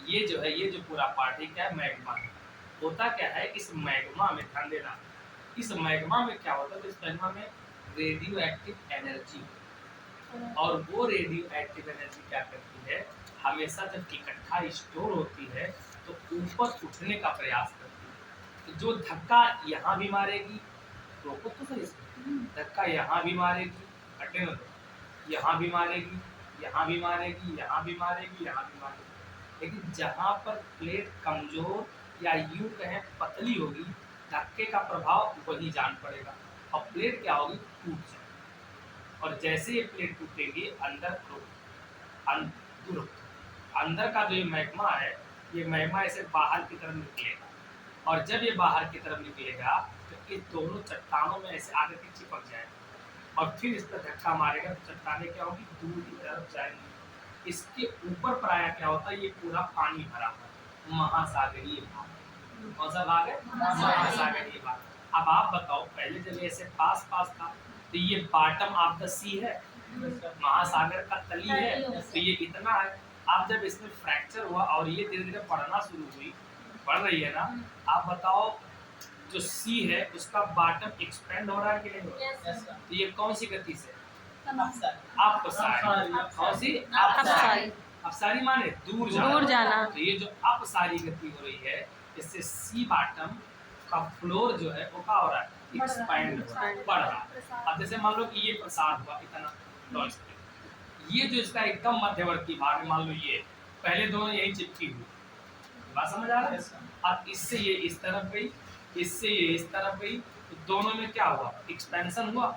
ये जो है, ये जो पूरा पार्ट है क्या है, मैग्मा है। होता क्या है, इस मैग्मा में ध्यान देना, इस मैग्मा में क्या होता है, तो इस मैग्मा में रेडियो एक्टिव एनर्जी, और वो रेडियो एक्टिव एनर्जी क्या करती है, हमेशा जब इकट्ठा स्टोर होती है तो ऊपर उठने का प्रयास करती है। तो जो धक्का यहाँ भी मारेगी, रोको तो सही से, धक्का यहाँ भी मारेगी, हटे ना दो, यहाँ भी मारेगी, यहाँ भी मारेगी, यहाँ भी मारेगी, यहाँ भी मारेगी, लेकिन जहाँ पर प्लेट कमजोर या यूं कहें पतली होगी, धक्के का प्रभाव वही जान पड़ेगा और प्लेट क्या होगी, टूट जाएगी। और जैसे ये प्लेट टूटेगी, अंदर का जो ये मैग्मा है, ये मैग्मा ऐसे बाहर की तरफ निकलेगा, और जब ये बाहर की तरफ निकलेगा तो ये दोनों चट्टानों में ऐसे आगे के चिपक जाएगा, और फिर इस पर धक्का मारेगा तो चट्टानें क्या होगी, दूर की तरफ जाएंगी। इसके ऊपर प्राय क्या होता है, ये पूरा पानी भरा हुआ महासागरीय भाग। कौन सा भाग है, महासागरीय भाग। अब आप बताओ, पहले जब ऐसे पास पास था तो ये बॉटम ऑफ द सी है, महासागर का तली है, तो ये इतना है। अब जब इसमें फ्रैक्चर हुआ और ये धीरे धीरे बढ़ना शुरू हुई, बढ़ रही है ना, आप बताओ जो सी है उसका बॉटम एक्सपेंड हो रहा है कि नहीं हो रहा है, तो ये कौन सी गति से, अपसारी। कौन सी, अपसारी। अपसारी माने दूर जाना। तो ये जो अपसारी गति हो रही है, इससे सी बॉटम का फ्लोर जो है वो क्या हो रहा है, एक्सपैंड हो रहा है, बढ़ रहा है। अब जैसे मान लो कि ये प्रसार हुआ इतना लॉन्च पे, ये जो इसका एकदम मध्यवर्ती भाग, मान लो ये पहले दोनों यही चिपकी हुई, बात समझ आ रहा है। अब इससे ये इस तरफ गई, इससे ये इस तरफ गई, तो दोनों में क्या हुआ, एक्सपेंशन हुआ।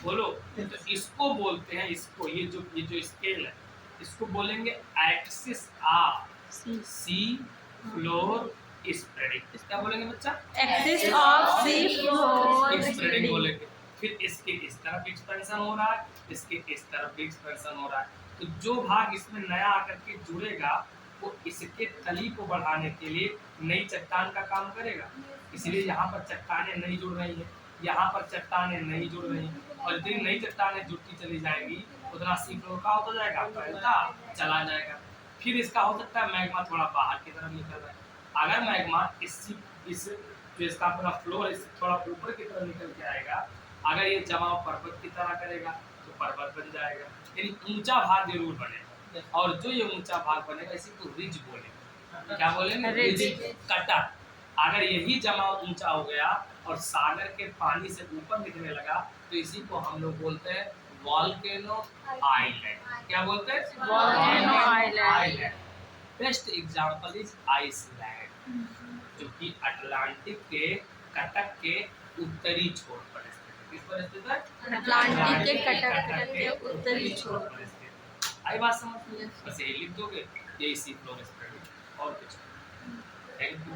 बोलो, तो इसको बोलते हैं, इसको ये जो स्केल है, इसको बोलेंगे axis of sea floor spreading. क्या बोलेंगे बच्चा, axis of sea floor spreading बोलेंगे। फिर इसके इस तरफ एक्सपेंशन हो रहा है, इसके इस तरफ भी एक्सपेंशन हो रहा है, तो जो भाग इसमें नया आकर के जुड़ेगा वो इसके तली को बढ़ाने के लिए नई चट्टान का काम करेगा। इसलिए यहाँ पर चट्टानें नहीं जुड़ रही हैं, यहाँ पर चट्टानें नहीं जुड़ रही हैं, और जितनी नई चट्टानें जुड़ती चली जाएगी उतना सी फ्लोर का होता जाएगा, फैलता चला जाएगा। फिर इसका हो सकता है मैग्मा थोड़ा बाहर की तरफ निकल रहा है, अगर मैग्मा इस जो इसका पूरा फ्लोर इस थोड़ा ऊपर की तरफ निकल के आएगा, अगर ये जमाव पर्वत की तरह करेगा तो पर्वत बन जाएगा, यानी ऊंचा भाग जरूर बनेगा। और जो ये ऊंचा भाग बनेगा इसी को रिज बोलेंगे। क्या बोलेंगे, रिज, कटा। अगर यही जमाव ऊंचा हो गया और सागर के पानी से ऊपर निकलने लगा तो इसी को हम लोग बोलते हैं वॉल्केनो आइलैंड। क्या बोलते हैं, volcano island. Best example is Iceland, जो कि अटलांटिक के कटक के उत्तरी छोर पर स्थित है। किस पर स्थित है, अटलांटिक के कटक के उत्तरी छोर पर स्थित। आई बात समझ में, बस यही लिख दोगे, यही सी फ्लोर स्प्रेडिंग और कुछ। Thank you.